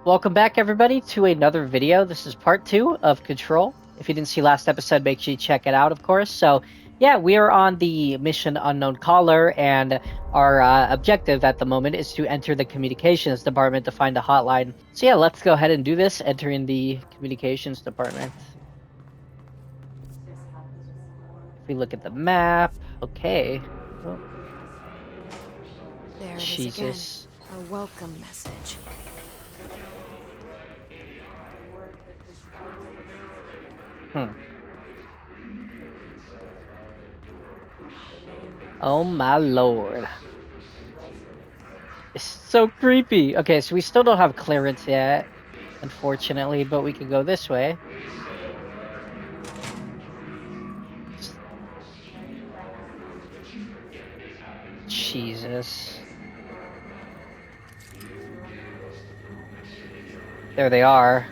Welcome back, everybody, to another video. This is part 2 of Control. If you didn't see last episode, make sure you check it out, of course. So, yeah, we are on the mission Unknown Caller, and our objective at the moment is to enter the Communications Department to find a hotline. So, yeah, let's go ahead and do this. Enter in the Communications Department. If we look at the map, okay. Oh, There it is again. Jesus. A welcome message. Hmm. Oh my lord. It's so creepy. Okay, so we still don't have clearance yet, unfortunately, but we could go this way. Jesus. There they are.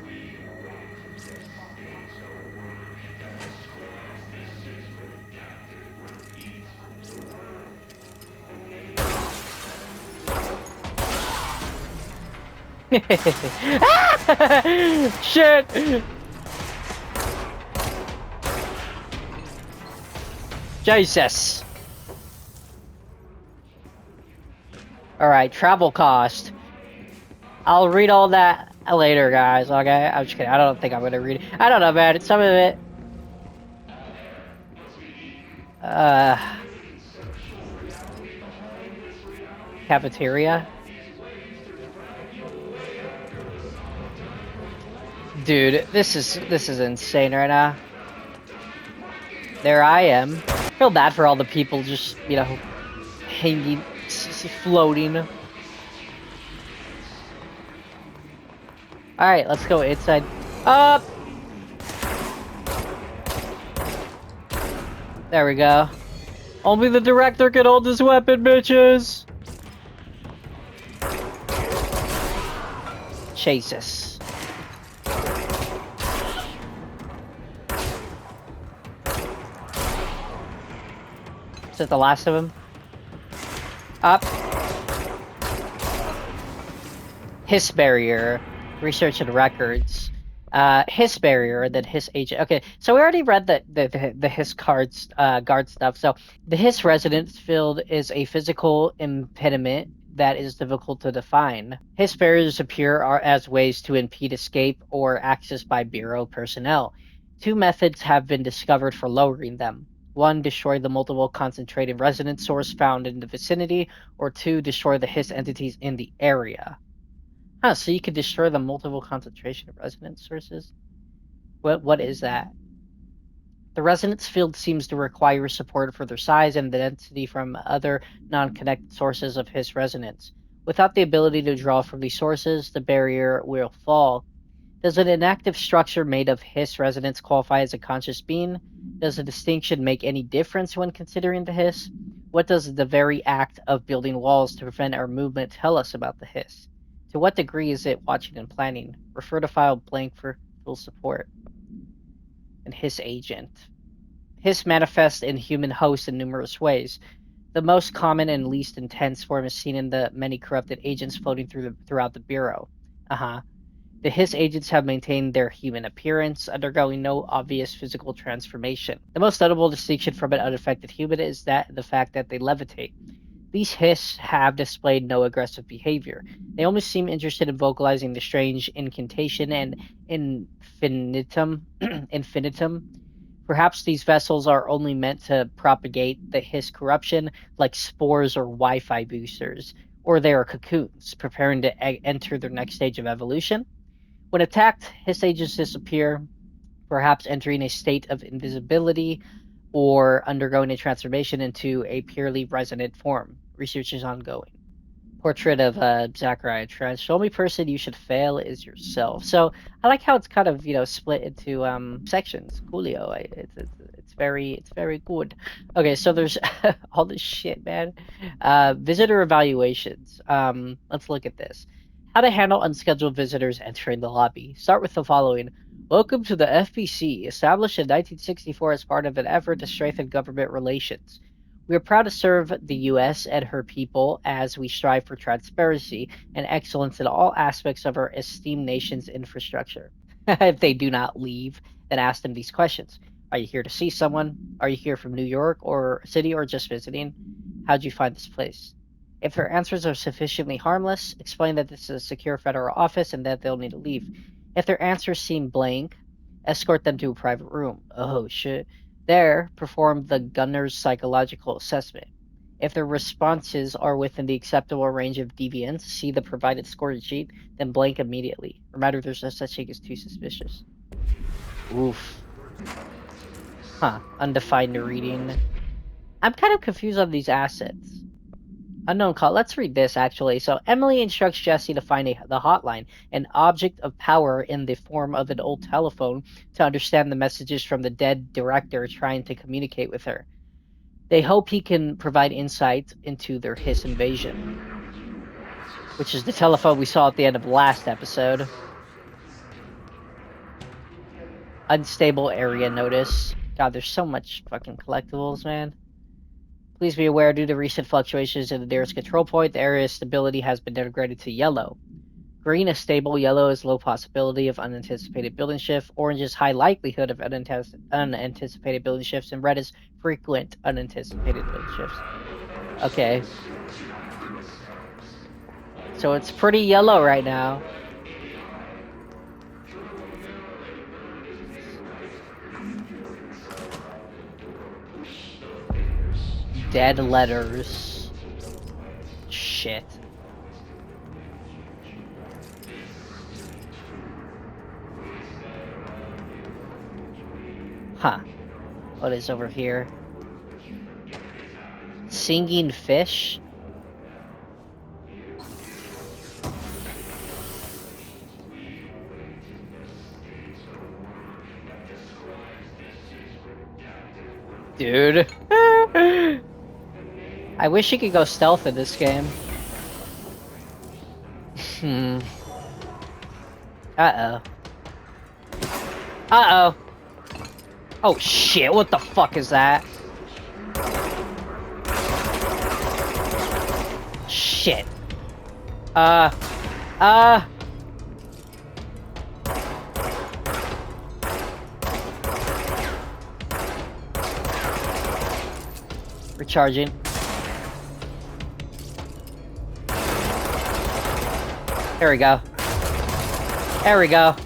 Shit! Jesus. Alright, travel cost. I'll read all that later, guys, okay? I'm just kidding. I don't think I'm gonna read it. I don't know, man. It's some of it. Cafeteria. Dude, this is insane right now. There I am. I feel bad for all the people just, you know, hanging, floating. Alright, let's go inside. Up! There we go. Only the director can hold this weapon, bitches! Jesus. Is that the last of them? Up. Hiss barrier. Research and records. Hiss barrier, then hiss agent. Okay, so we already read the hiss cards, guard stuff. So the hiss resonance field is a physical impediment that is difficult to define. Hiss barriers appear as ways to impede escape or access by Bureau personnel. Two methods have been discovered for lowering them. One, destroy the multiple concentrated resonance source found in the vicinity, or two, destroy the hiss entities in the area. Huh, so you could destroy the multiple concentration of resonance sources? What is that? The resonance field seems to require support for their size and the density from other non-connected sources of His resonance. Without the ability to draw from these sources, the barrier will fall. Does an inactive structure made of His resonance qualify as a conscious being? Does the distinction make any difference when considering the His? What does the very act of building walls to prevent our movement tell us about the His? To what degree is it watching and planning? Refer to file blank for full support. And His agent. His manifests in human hosts in numerous ways. The most common and least intense form is seen in the many corrupted agents floating throughout the Bureau. The His agents have maintained their human appearance, undergoing no obvious physical transformation. The most notable distinction from an unaffected human is the fact that they levitate. These Hiss have displayed no aggressive behavior. They only seem interested in vocalizing the strange incantation and infinitum. Perhaps these vessels are only meant to propagate the Hiss corruption, like spores or Wi-Fi boosters, or they are cocoons, preparing to enter their next stage of evolution. When attacked, Hiss agents disappear, perhaps entering a state of invisibility or undergoing a transformation into a purely resonant form. Research is ongoing. Portrait of Zachariah Trench. The only person you should fail is yourself. So I like how it's kind of, you know, split into sections. Coolio. It's very good. Okay, so there's all this shit, man. Visitor evaluations. Let's look at this. How to handle unscheduled visitors entering the lobby. Start with the following. Welcome to the FBC, established in 1964 as part of an effort to strengthen government relations. We are proud to serve the U.S. and her people as we strive for transparency and excellence in all aspects of our esteemed nation's infrastructure. If they do not leave, then ask them these questions. Are you here to see someone? Are you here from New York or city or just visiting? How'd you find this place? If their answers are sufficiently harmless, explain that this is a secure federal office and that they'll need to leave. If their answers seem blank, escort them to a private room. Oh shit. There, perform the gunner's psychological assessment. If their responses are within the acceptable range of deviance, see the provided score sheet, then blank immediately. Remember, there's no such thing as too suspicious. Oof. Huh. Undefined reading. I'm kind of confused on these assets. Unknown call. Let's read this actually. So Emily instructs Jesse to find the hotline, an object of power in the form of an old telephone, to understand the messages from the dead director trying to communicate with her. They hope he can provide insight into their Hiss invasion, which is the telephone we saw at the end of the last episode. Unstable area notice. God, there's so much fucking collectibles, man. Please be aware, due to recent fluctuations in the nearest control point, the area's stability has been downgraded to yellow. Green is stable, yellow is low possibility of unanticipated building shift, orange is high likelihood of unanticipated building shifts, and red is frequent unanticipated building shifts. Okay. So it's pretty yellow right now. Dead letters. Shit. Huh. What is over here? Singing fish? Dude. I wish you could go stealth in this game. Uh-oh. Uh-oh. Oh shit, what the fuck is that? Shit. Recharging. There we go. There we go.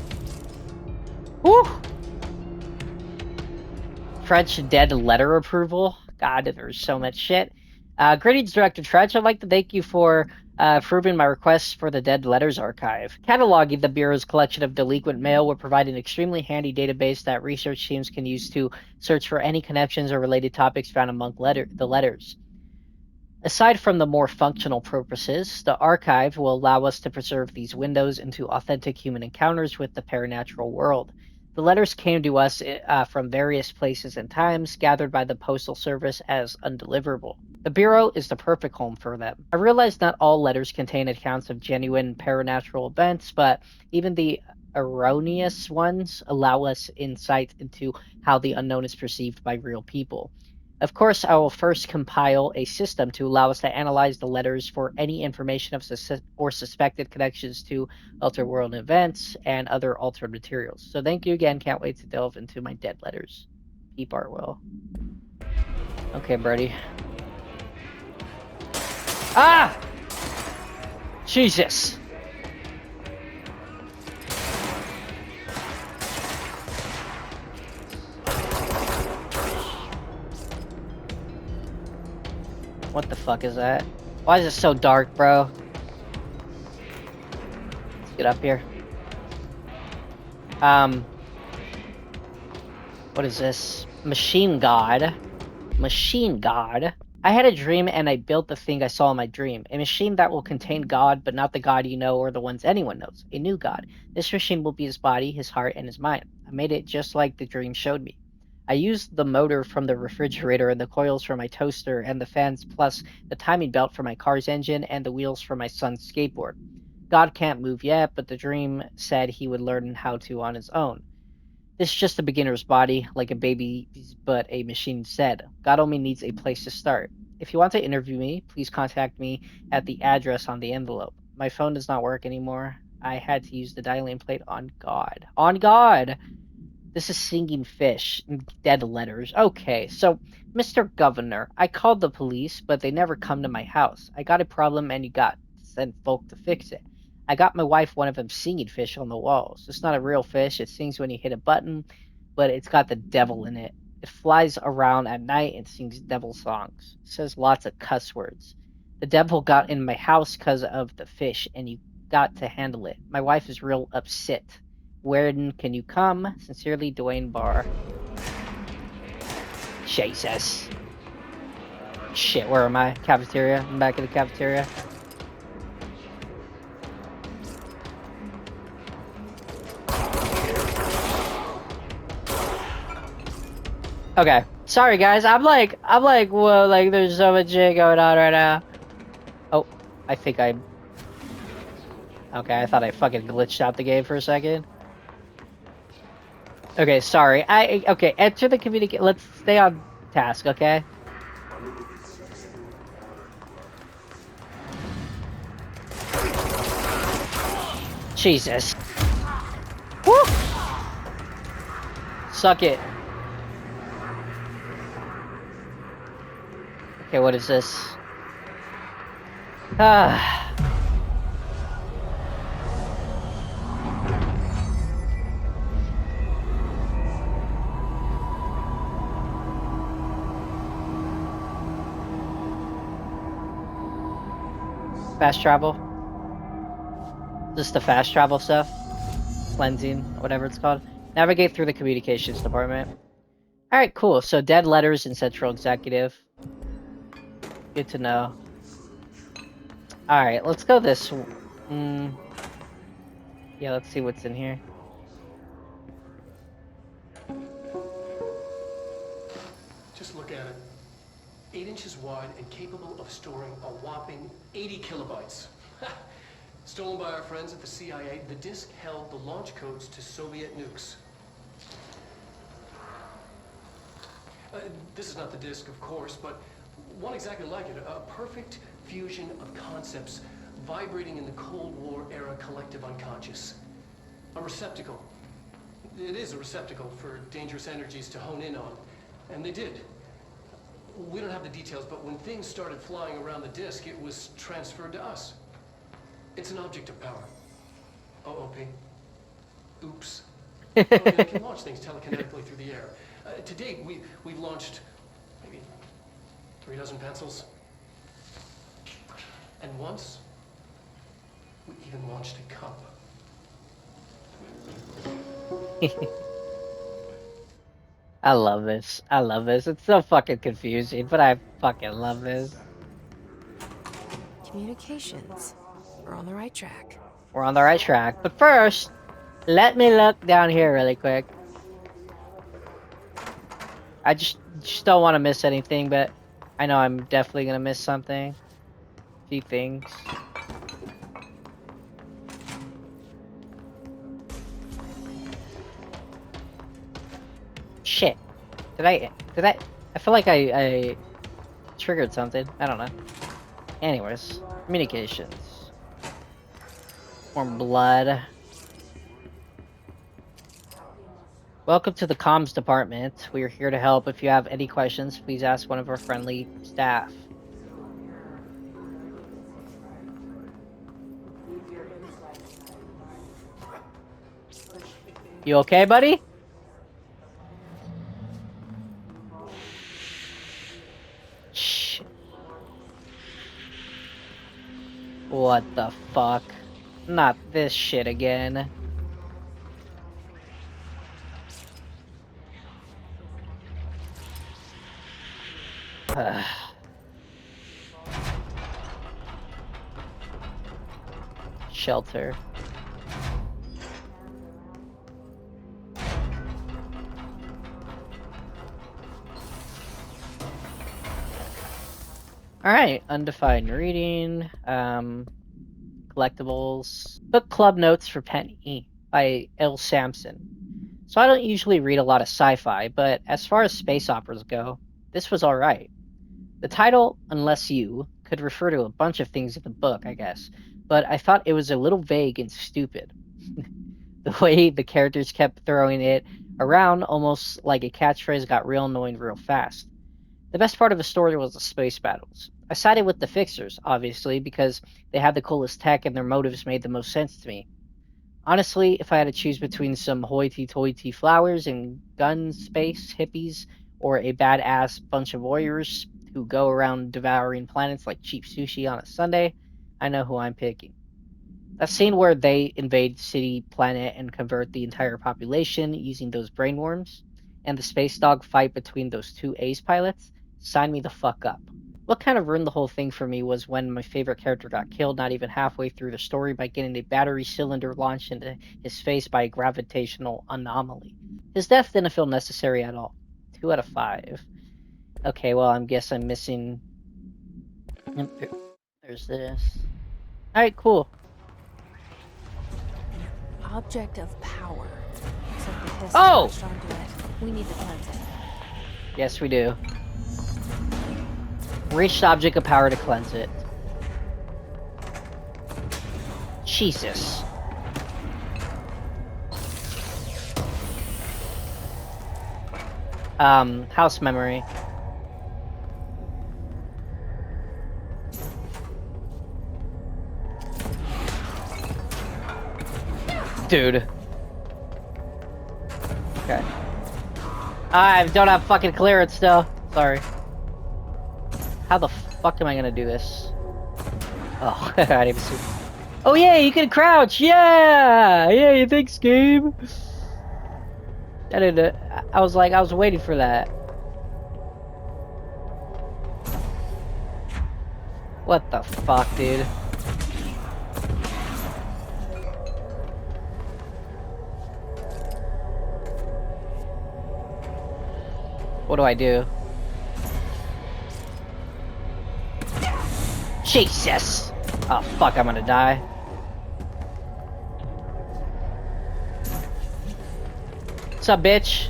Woo! Trench dead letter approval. God, there's so much shit. Greetings, Director Trench. I'd like to thank you for approving my request for the Dead Letters Archive. Cataloging the Bureau's collection of delinquent mail would provide an extremely handy database that research teams can use to search for any connections or related topics found among the letters. Aside from the more functional purposes, the archive will allow us to preserve these windows into authentic human encounters with the paranatural world. The letters came to us from various places and times, gathered by the Postal Service as undeliverable. The Bureau is the perfect home for them. I realize not all letters contain accounts of genuine paranatural events, but even the erroneous ones allow us insight into how the unknown is perceived by real people. Of course, I will first compile a system to allow us to analyze the letters for any information of suspected connections to world events and other altered materials. So thank you again. Can't wait to delve into my dead letters. Peep art will. Okay, Brady. Ah! Jesus! What the fuck is that? Why is it so dark, bro? Let's get up here. What is this? Machine God. Machine God. I had a dream and I built the thing I saw in my dream. A machine that will contain God, but not the God you know or the ones anyone knows. A new God. This machine will be his body, his heart, and his mind. I made it just like the dream showed me. I used the motor from the refrigerator and the coils from my toaster and the fans plus the timing belt for my car's engine and the wheels for my son's skateboard. God can't move yet, but the dream said he would learn how to on his own. This is just a beginner's body, like a baby's, but a machine instead. God only needs a place to start. If you want to interview me, please contact me at the address on the envelope. My phone does not work anymore. I had to use the dialing plate on God. On God! This is singing fish in dead letters. Okay, so, Mr. Governor, I called the police, but they never come to my house. I got a problem and you got to send folk to fix it. I got my wife one of them singing fish on the walls. It's not a real fish. It sings when you hit a button, but it's got the devil in it. It flies around at night and sings devil songs. It says lots of cuss words. The devil got in my house because of the fish, and you got to handle it. My wife is real upset. When can you come? Sincerely, Dwayne Barr. Jesus. Shit, where am I? Cafeteria? I'm back in the cafeteria. Okay. Sorry guys, whoa, like there's so much shit going on right now. Oh, I think I... Okay, I thought I fucking glitched out the game for a second. Okay, sorry. Okay, enter the communicate. Let's stay on task, okay? Jesus. Woo! Suck it. Okay, what is this? Ah. Fast travel. Just the fast travel stuff. Cleansing, whatever it's called. Navigate through the communications department. Alright, cool. So dead letters in Central Executive. Good to know. Alright, let's go this... Yeah, let's see what's in here. Just look at it. 8 inches wide and capable of storing a whopping 80 kilobytes. Stolen by our friends at the CIA, the disk held the launch codes to Soviet nukes. This is not the disk, of course, but one exactly like it. A perfect fusion of concepts vibrating in the Cold War era collective unconscious. A receptacle. It is a receptacle for dangerous energies to hone in on. And they did. We don't have the details, but when things started flying around the disk, it was transferred to us. It's an object of power. OOP. Oops. Oh, yeah, it can launch things telekinetically through the air. To date, we've launched maybe 3 dozen pencils. And once, we even launched a cup. I love this. I love this. It's so fucking confusing, but I fucking love this. Communications. We're on the right track. We're on the right track. But first, let me look down here really quick. I just don't want to miss anything, but I know I'm definitely gonna miss something. A few things. Shit. Did I feel like I triggered something. I don't know. Anyways, communications. More blood. Welcome to the comms department. We are here to help. If you have any questions, please ask one of our friendly staff. You okay, buddy? Shh. What the fuck? Not this shit again. Shelter. Alright, undefined reading, collectibles. Book club notes for Penny by L. Sampson. So I don't usually read a lot of sci-fi, but as far as space operas go, this was alright. The title, Unless You, could refer to a bunch of things in the book, I guess, but I thought it was a little vague and stupid. The way the characters kept throwing it around, almost like a catchphrase, got real annoying real fast. The best part of the story was the space battles. I sided with the Fixers, obviously, because they had the coolest tech and their motives made the most sense to me. Honestly, if I had to choose between some hoity-toity flowers and gun space hippies or a badass bunch of warriors who go around devouring planets like cheap sushi on a Sunday, I know who I'm picking. That scene where they invade city planet and convert the entire population using those brainworms, and the space dog fight between those two ace pilots, sign me the fuck up. What kind of ruined the whole thing for me was when my favorite character got killed not even halfway through the story by getting a battery cylinder launched into his face by a gravitational anomaly. His death didn't feel necessary at all. 2 out of 5. Okay, well, I guess I'm missing... There's this. Alright, cool. Object of power. Looks like the hiss Oh! latched onto it. We need to cleanse it. Yes, we do. Reached object of power to cleanse it. Jesus. House memory. Dude. Okay. I don't have fucking clearance still. Sorry. How the fuck am I gonna do this? Oh, I didn't even see. Oh yeah, you can crouch. Yeah, yeah. Thanks, game. I didn't. I was like, I was waiting for that. What the fuck, dude? What do I do? Jesus! Oh fuck, I'm gonna die. What's up, bitch?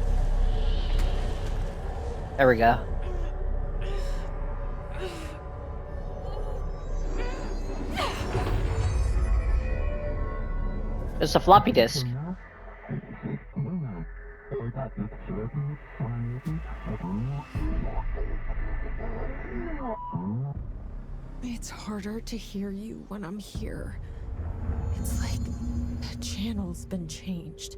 There we go. It's a floppy disk. It's harder to hear you when I'm here. It's like the channel's been changed.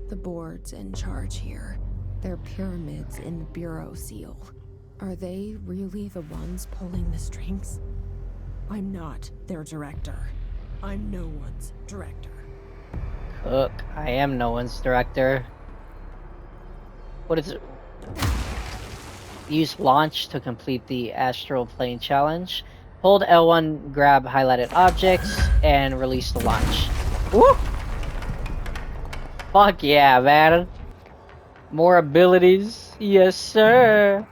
The board's in charge here. They're pyramids in the Bureau seal. Are they really the ones pulling the strings? I'm not their director. I'm no one's director. Cook. I am no one's director. What is it? Use launch to complete the astral plane challenge. Hold L1, grab highlighted objects, and release the launch. Woo! Fuck yeah, man. More abilities. Yes, sir.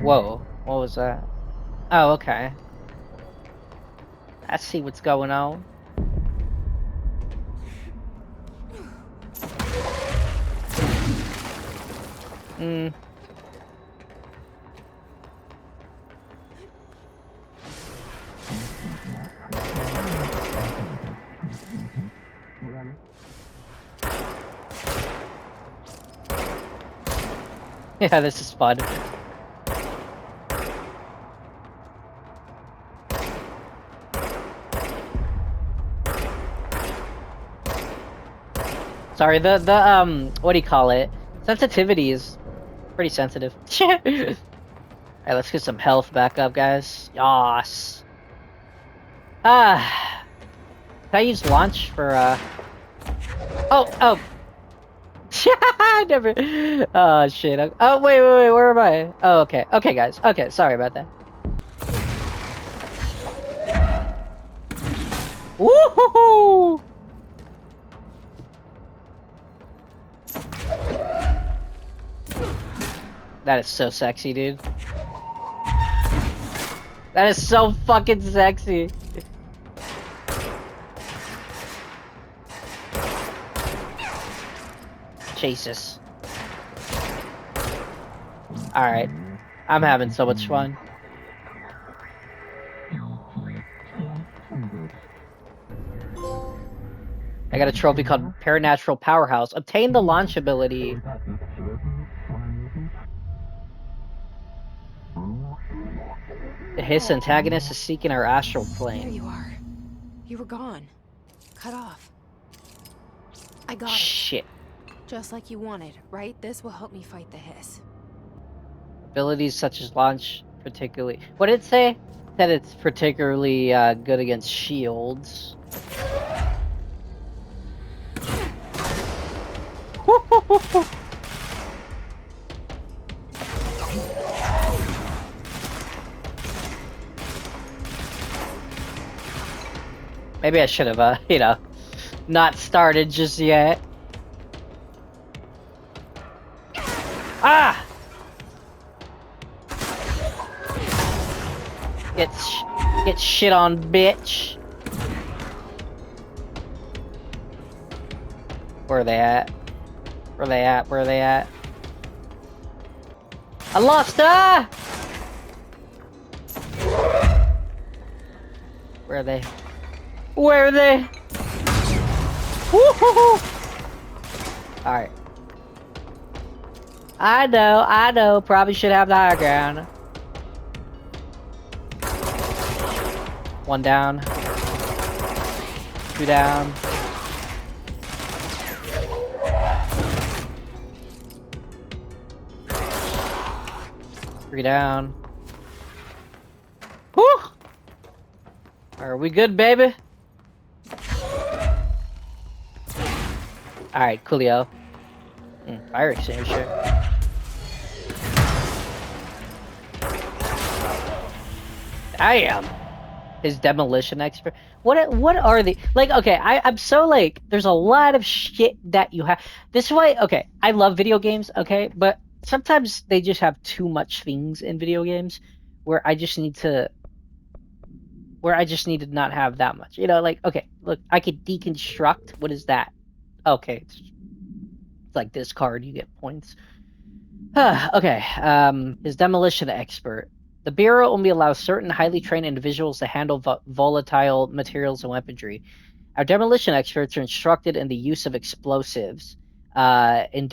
Whoa. What was that? Oh, okay. I see what's going on. Hmm. Yeah, this is fun. Sorry, what do you call it? Sensitivity is pretty sensitive. Alright, let's get some health back up, guys. Yas. Ah. Can I use launch for, Oh! Never. Oh, shit. Oh, wait, where am I? Oh, okay. Okay, guys. Okay, sorry about that. Woohoo! That is so sexy, dude. That is so fucking sexy. Jesus. Alright. I'm having so much fun. I got a trophy called Paranatural Powerhouse. Obtain the launch ability. The Hiss antagonist is seeking our astral There plane. you are. You were gone. Cut off. I got it. Shit. Just like you wanted, right? This will help me fight the hiss. Abilities such as launch, particularly. What did it say? That it's particularly good against shields. Maybe I should have, you know, not started just yet. Ah! Get shit on, bitch. Where are they at? Where are they at? Where are they at? I lost her! Where are they? Where are they? Woo-hoo-hoo! Alright. I know. Probably should have the higher ground. One down. Two down. Three down. Whew! Are we good, baby? Alright, coolio. Fire extinguisher. Damn! His demolition expert. What are the like? Okay, I'm so like. There's a lot of shit that you have. This way, okay. I love video games, okay, but sometimes they just have too much things in video games where I just need to not have that much. You know, like okay, look, I could deconstruct. What is that? Okay, it's like this card. You get points. Okay. His demolition expert. The Bureau only allows certain highly trained individuals to handle volatile materials and weaponry. Our demolition experts are instructed in the use of explosives in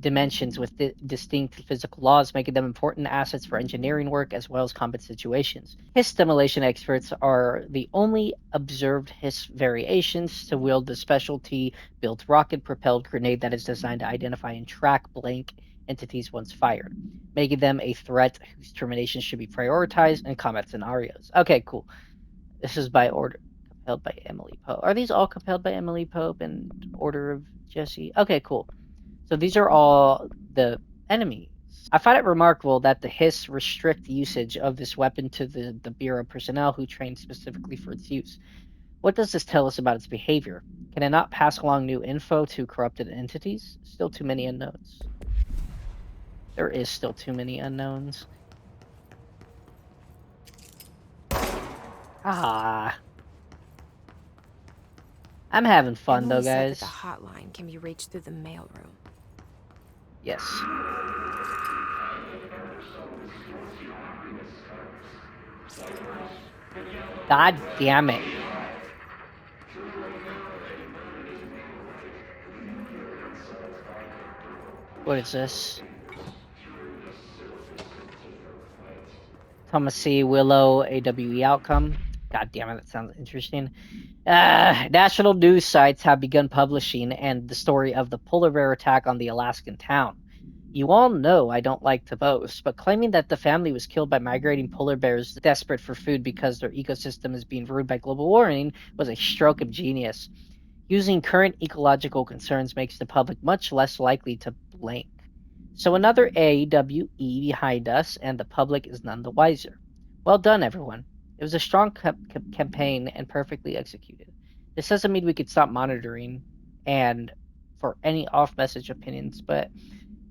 dimensions with distinct physical laws, making them important assets for engineering work as well as combat situations. Hiss demolition experts are the only observed Hiss variations to wield the specialty-built rocket-propelled grenade that is designed to identify and track blank entities once fired, making them a threat whose termination should be prioritized in combat scenarios. Okay, cool. This is by order compelled by Emily Pope. Are these all compelled by Emily Pope and Order of Jesse? Okay, cool. So these are all the enemies. I find it remarkable that the Hiss restrict usage of this weapon to the Bureau personnel who train specifically for its use. What does this tell us about its behavior? Can it not pass along new info to corrupted entities? Still too many unknowns. There is still too many unknowns. Ah. I'm having fun Emily though, said guys. that the hotline can be reached through the mailroom. Yes. God damn it. What is this? Thomas C. Willow AWE outcome. God damn it, that sounds interesting. National news sites have begun publishing and the story of the polar bear attack on the Alaskan town. You all know I don't like to boast, but claiming that the family was killed by migrating polar bears desperate for food because their ecosystem is being ruined by global warming was a stroke of genius. Using current ecological concerns makes the public much less likely to blink. So another AWE behind us, and the public is none the wiser. Well done, everyone. It was a strong campaign and perfectly executed. This doesn't mean we could stop monitoring and for any off-message opinions, but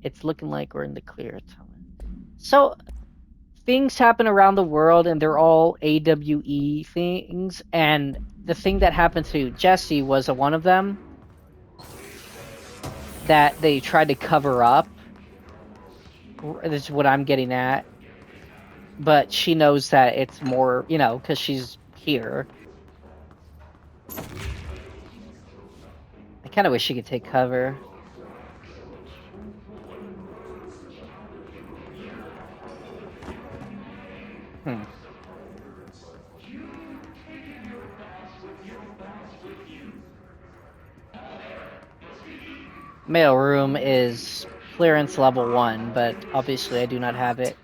it's looking like we're in the clear. So things happen around the world, and they're all AWE things, and the thing that happened to Jesse was one of them that they tried to cover up. This is what I'm getting at. But she knows that it's more, you know, because she's here. I kind of wish she could take cover. Hmm. Mail room is clearance level 1, but obviously I do not have it.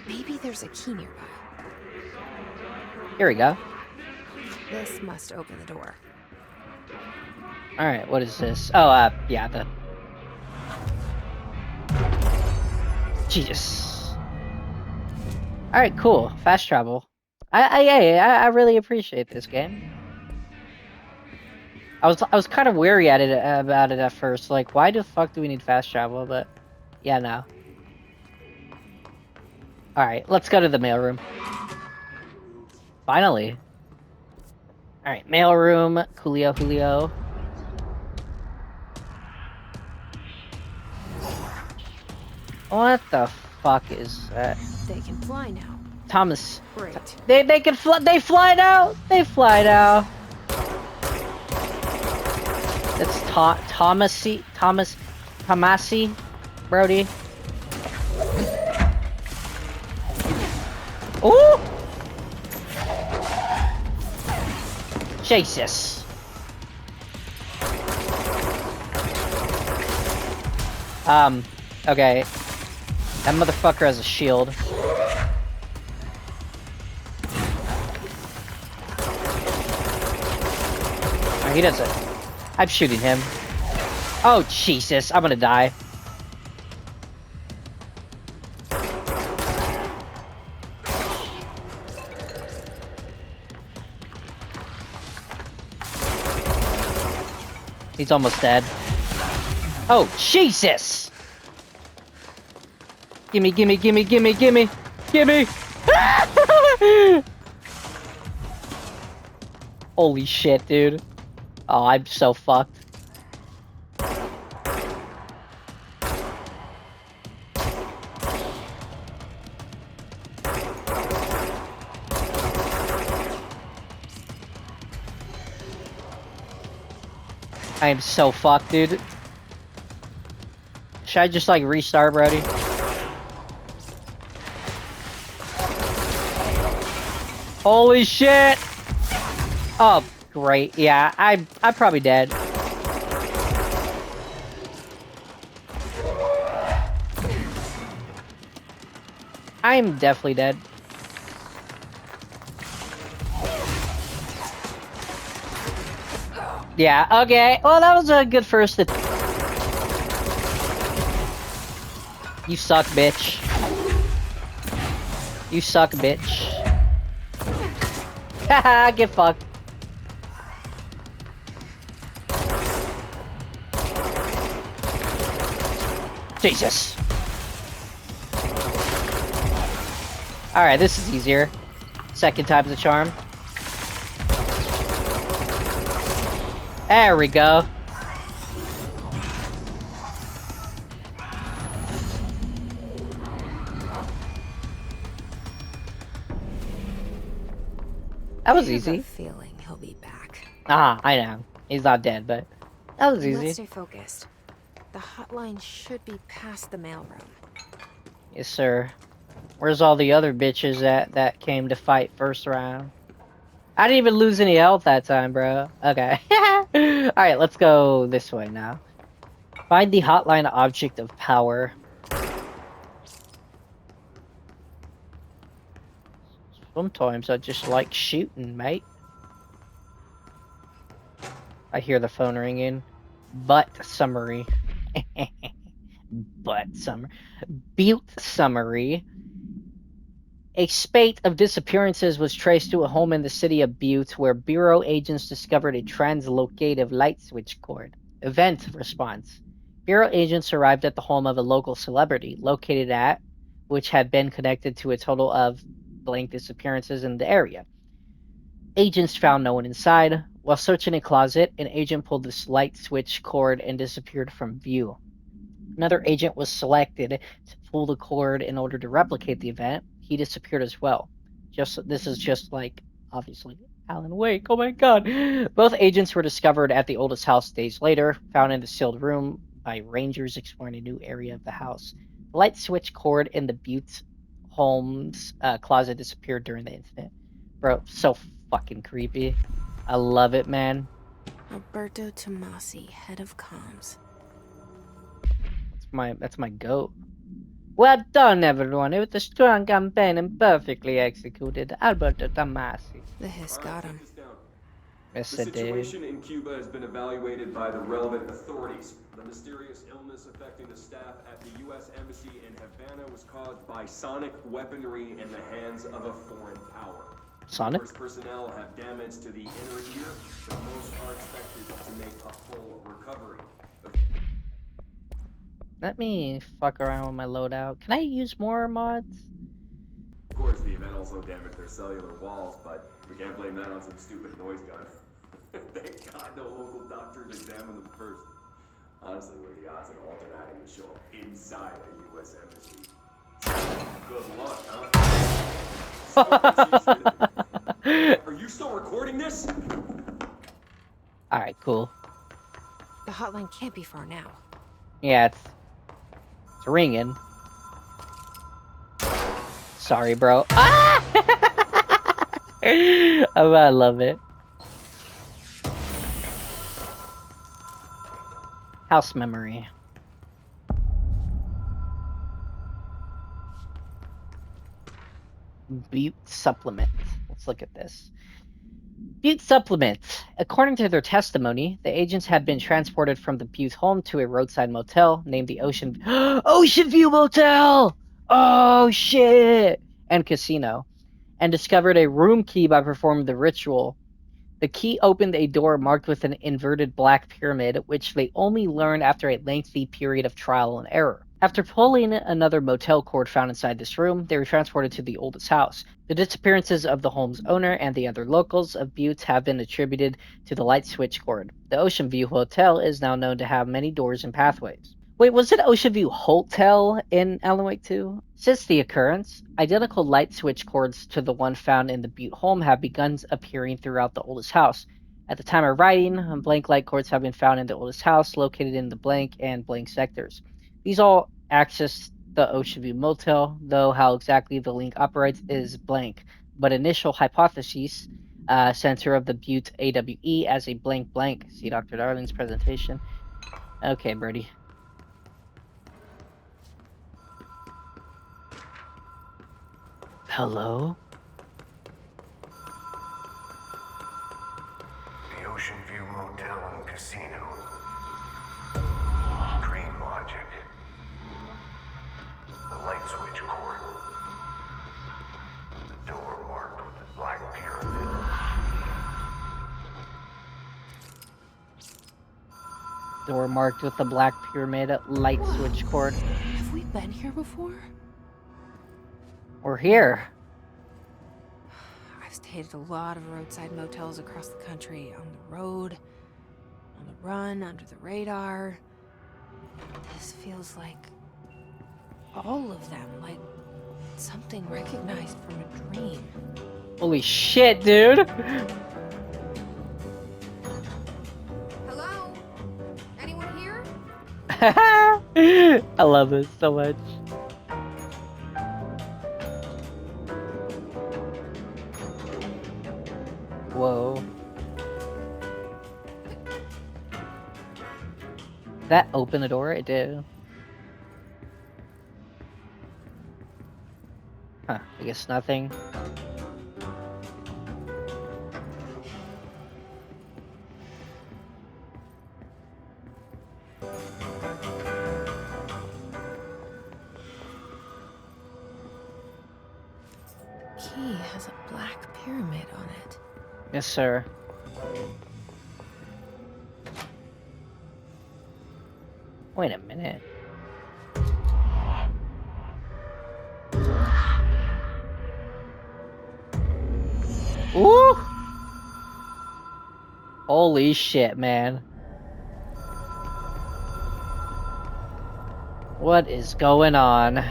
Maybe there's a key nearby. Here we go. This must open the door. Alright, what is this? Oh, yeah, the... Jesus. Alright, cool. Fast travel. I really appreciate this game. I was kind of wary about it at first. Like, why the fuck do we need fast travel? But, yeah, no. Alright, let's go to the mailroom. Finally. Alright, mailroom. Julio. What the fuck is that? They can fly now. Thomas. Great. They can fly. They fly now. They fly now. That's Tomasi, Brody. Ooh! Jesus. Okay. That motherfucker has a shield. Oh, he doesn't. I'm shooting him. Oh, Jesus. I'm gonna die. He's almost dead. Oh, Jesus! Gimme. Holy shit, dude. Oh, I'm so fucked. I am so fucked, dude. Should I just, like, restart, Brody? Holy shit! Oh, great. Yeah, I'm probably dead. I'm definitely dead. Yeah, okay. Well, that was a good first attempt. You suck, bitch. You suck, bitch. Haha, get fucked. Jesus. Alright, this is easier. Second time's the charm. There we go. That was easy. I have a feeling he'll be back. Ah, I know. He's not dead, but that was easy. Let's stay focused. The hotline should be past the mailroom. Yes, sir. Where's all the other bitches that came to fight first round? I didn't even lose any health that time, bro. Okay. Alright, let's go this way now. Find the hotline object of power. Sometimes I just like shooting, mate. I hear the phone ringing. Butt summary. Butt summary. Butte summary. A spate of disappearances was traced to a home in the city of Butte where Bureau agents discovered a translocative light switch cord. Event response. Bureau agents arrived at the home of a local celebrity located at, which had been connected to a total of blank disappearances in the area. Agents found no one inside. While searching a closet, an agent pulled this light switch cord and disappeared from view. Another agent was selected to pull the cord in order to replicate the event. He disappeared as well. This is just like, obviously, Alan Wake. Oh my god. Both agents were discovered at the oldest house days later, found in the sealed room by rangers exploring a new area of the house. The light switch cord in the Butte Holmes closet disappeared during the incident. Bro, so fucking creepy. I love it, man. Alberto Tomasi, head of comms. That's my goat. Well done, everyone. It was a strong campaign and perfectly executed. Alberto Tomasi. The hiss got him. Yes, The it did. situation in Cuba has been evaluated by the relevant authorities. The mysterious illness affecting the staff at the U.S. Embassy in Havana was caused by sonic weaponry in the hands of a foreign power. Sonic? First personnel have damage to the inner ear, but most are expected to make a full recovery. Let me fuck around with my loadout. Can I use more mods? Of course, the event also damaged their cellular walls, but we can't blame that on some stupid noise gun. Thank God no local doctors examined them first. Honestly, what are the odds of alternating to show up inside a U.S. embassy? Good luck, huh? Are you still recording this? Alright, cool. The hotline can't be far now. Yeah, it's ringing. Sorry, bro. Ah! Oh, I love it. House memory. Butte supplement. Let's look at this. Butte supplement. According to their testimony, the agents had been transported from the Butte home to a roadside motel named the Ocean View Motel. Oh shit! And casino, and discovered a room key by performing the ritual. The key opened a door marked with an inverted black pyramid, which they only learned after a lengthy period of trial and error. After pulling another motel cord found inside this room, they were transported to the oldest house. The disappearances of the home's owner and the other locals of Butte have been attributed to the light switch cord. The Ocean View Hotel is now known to have many doors and pathways. Wait, was it Ocean View Hotel in Alan Wake 2? Since the occurrence, identical light switch cords to the one found in the Butte home have begun appearing throughout the oldest house. At the time of writing, blank light cords have been found in the oldest house, located in the blank and blank sectors. These all access the Ocean View Motel, though how exactly the link operates is blank. But initial hypotheses center of the Butte AWE as a blank blank. See Dr. Darling's presentation. Okay, Birdie. Hello? The Ocean View Motel and Casino. Dream logic. The light switch cord. The door marked with the black pyramid. Door marked with the black pyramid light switch cord. Have we been here before? We're here. I've stayed at a lot of roadside motels across the country, on the road, on the run, under the radar. This feels like all of them, like something recognized from a dream. Holy shit, dude! Hello? Anyone here? I love this so much. Whoa. That opened the door? It did. Huh, I guess nothing. Key has a black pyramid on it. Yes, sir. Wait a minute. Ooh! Holy shit, man. What is going on?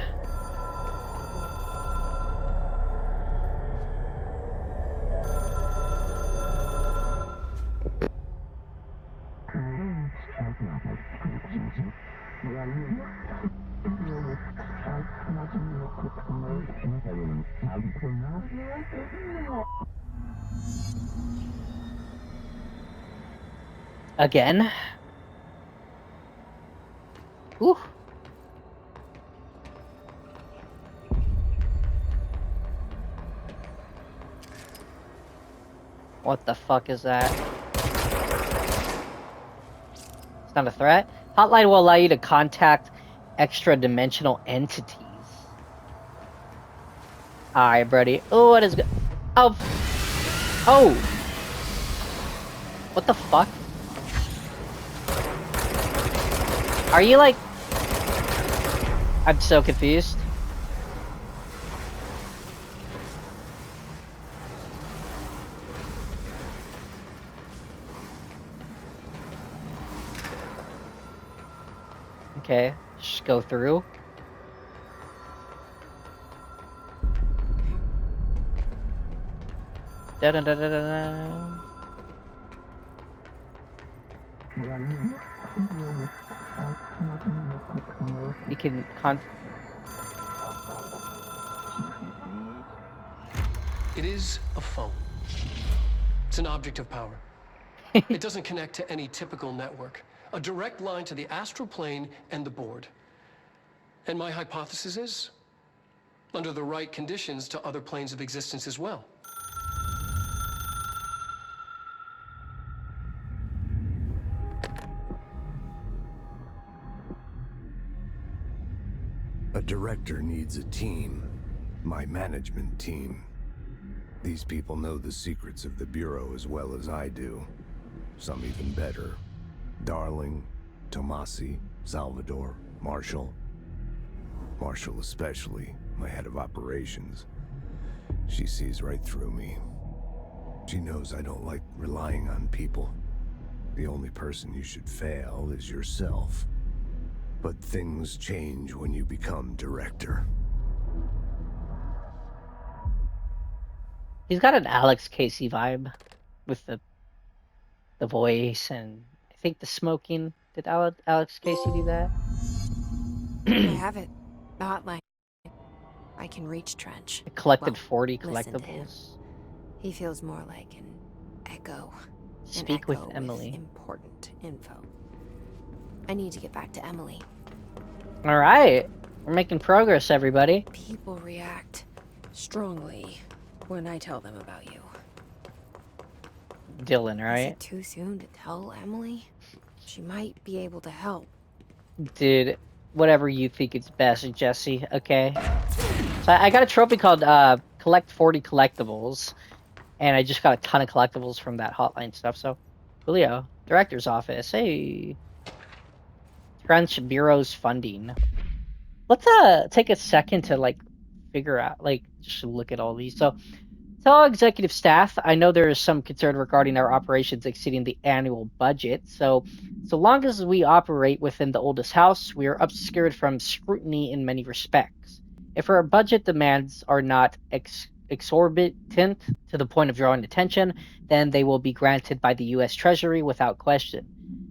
Again? Ooh. What the fuck is that? It's not a threat? Hotline will allow you to contact extra-dimensional entities. Alright, buddy. Oh, what is go- Oh! Oh! What the fuck? Are you like... I'm so confused. Okay, just go through. Da da da da da. You can It is a phone. It's an object of power. It doesn't connect to any typical network. A direct line to the astral plane and the board. And my hypothesis is, under the right conditions, to other planes of existence as well. A director needs a team. My management team. These people know the secrets of the Bureau as well as I do. Some even better. Darling, Tomasi, Salvador, Marshall. Marshall especially, my head of operations. She sees right through me. She knows I don't like relying on people. The only person you should fail is yourself. But things change when you become director. He's got an Alex Casey vibe with the voice and I think the smoking. Did Alex Casey do that? I have it. The hotline. I can reach Trench. I collected Well, 40 listen to him. collectibles. He feels more like an echo. Speak an with echo Emily. With important info. I need to get back to Emily. All right, we're making progress, everybody. People react strongly when I tell them about you. Dylan, Is right? it too soon to tell Emily? She might be able to help. Dude, whatever you think is best, Jesse. Okay. So I got a trophy called collect 40 collectibles, and I just got a ton of collectibles from that hotline stuff. So, Julio, director's office. Hey, French Bureau's funding. Let's take a second to like figure out, like, just look at all these. So tell executive staff, I know there is some concern regarding our operations exceeding the annual budget. So long as we operate within the oldest house, we are obscured from scrutiny in many respects. If our budget demands are not exorbitant to the point of drawing attention, then they will be granted by the U.S. Treasury without question.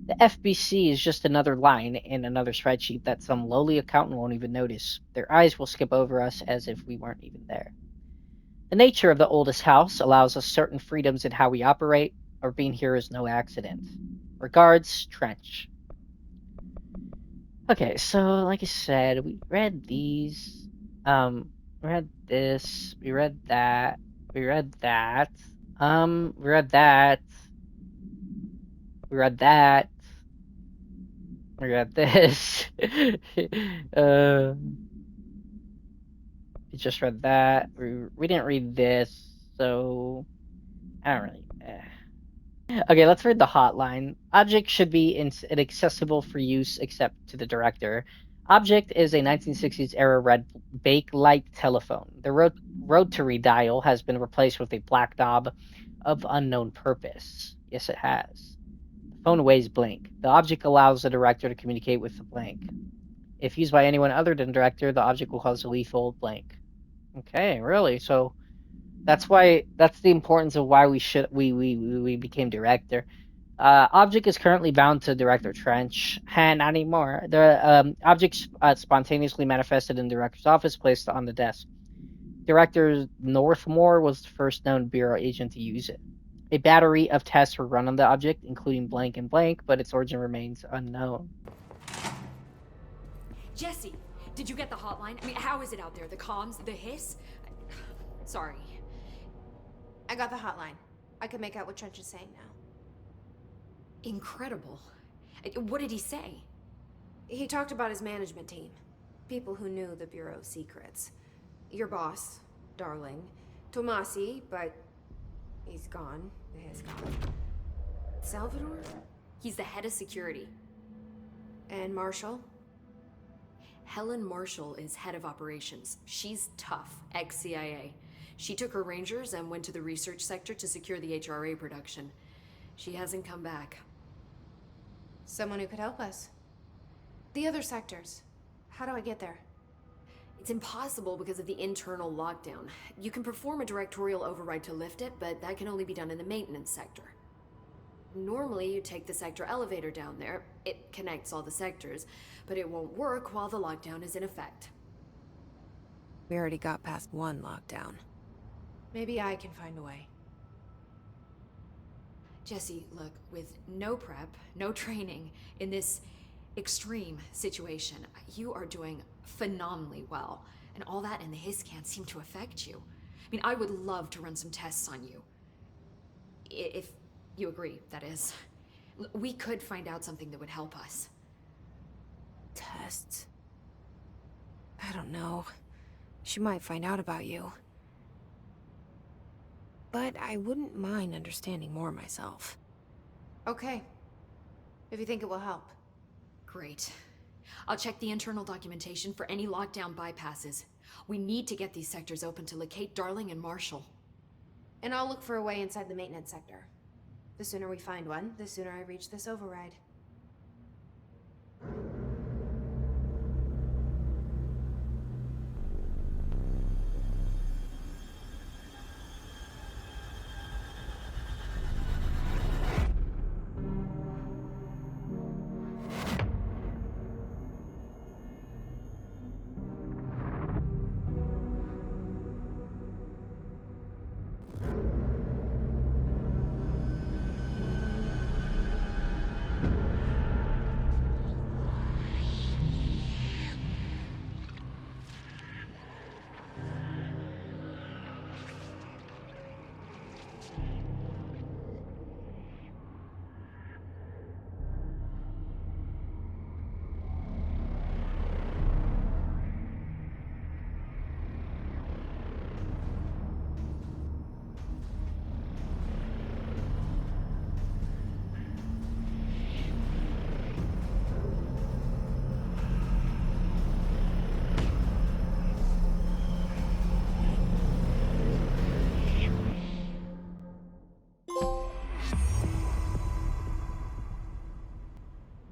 The FBC is just another line in another spreadsheet that some lowly accountant won't even notice. Their eyes will skip over us as if we weren't even there. The nature of the oldest house allows us certain freedoms in how we operate. Our being here is no accident. Regards, Trench. Okay, so like I said, we read these. We read this. We read that. We read that. We read that. We read that. We read this. We just read that. We didn't read this, so I don't really. Okay, let's read the hotline. Object should be inaccessible for use except to the director. Object is a 1960s era red Bakelite telephone. The rotary dial has been replaced with a black knob of unknown purpose. Yes, it has. The phone weighs blank. The object allows the director to communicate with the blank. If used by anyone other than director, the object will cause a lethal blank. Okay, really? So that's the importance of why we became director. Object is currently bound to Director Trench, and not anymore. The object spontaneously manifested in Director's office, placed on the desk. Director Northmore was the first known Bureau agent to use it. A battery of tests were run on the object, including blank and blank, but its origin remains unknown. Jesse, did you get the hotline? I mean, how is it out there? The comms? The hiss? Sorry. I got the hotline. I can make out what Trench is saying now. Incredible. What did he say? He talked about his management team. People who knew the Bureau's secrets. Your boss, Darling. Tomasi, but he's gone. He's gone. Salvador? He's the head of security. And Marshall? Helen Marshall is head of operations. She's tough, ex-CIA. She took her Rangers and went to the research sector to secure the HRA production. She hasn't come back. Someone who could help us. The other sectors. How do I get there? It's impossible because of the internal lockdown. You can perform a directorial override to lift it, but that can only be done in the maintenance sector. Normally, you take the sector elevator down there. It connects all the sectors, but it won't work while the lockdown is in effect. We already got past one lockdown. Maybe I can find a way. Jesse, look, with no prep, no training, in this extreme situation, you are doing phenomenally well. And all that and the hiss can't seem to affect you. I mean, I would love to run some tests on you. If you agree, that is. We could find out something that would help us. Tests? I don't know. She might find out about you. But I wouldn't mind understanding more myself. Okay. If you think it will help. Great. I'll check the internal documentation for any lockdown bypasses. We need to get these sectors open to locate Darling and Marshall. And I'll look for a way inside the maintenance sector. The sooner we find one, the sooner I reach this override.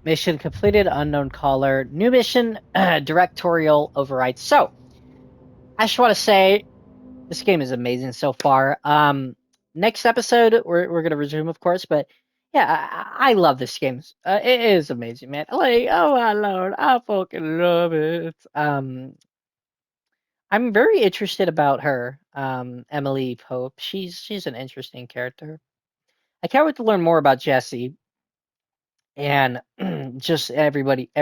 Mission completed, unknown caller. New mission, directorial override. So, I just want to say, this game is amazing so far. Next episode, we're gonna resume, of course, but yeah, I love this game. It is amazing, man. Like, oh my lord, I fucking love it. I'm very interested about her, Emily Pope. She's an interesting character. I can't wait to learn more about Jesse and just everything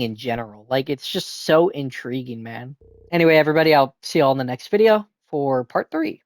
in general. Like, it's just so intriguing, man. Anyway, everybody, I'll see you all in the next video for part 3.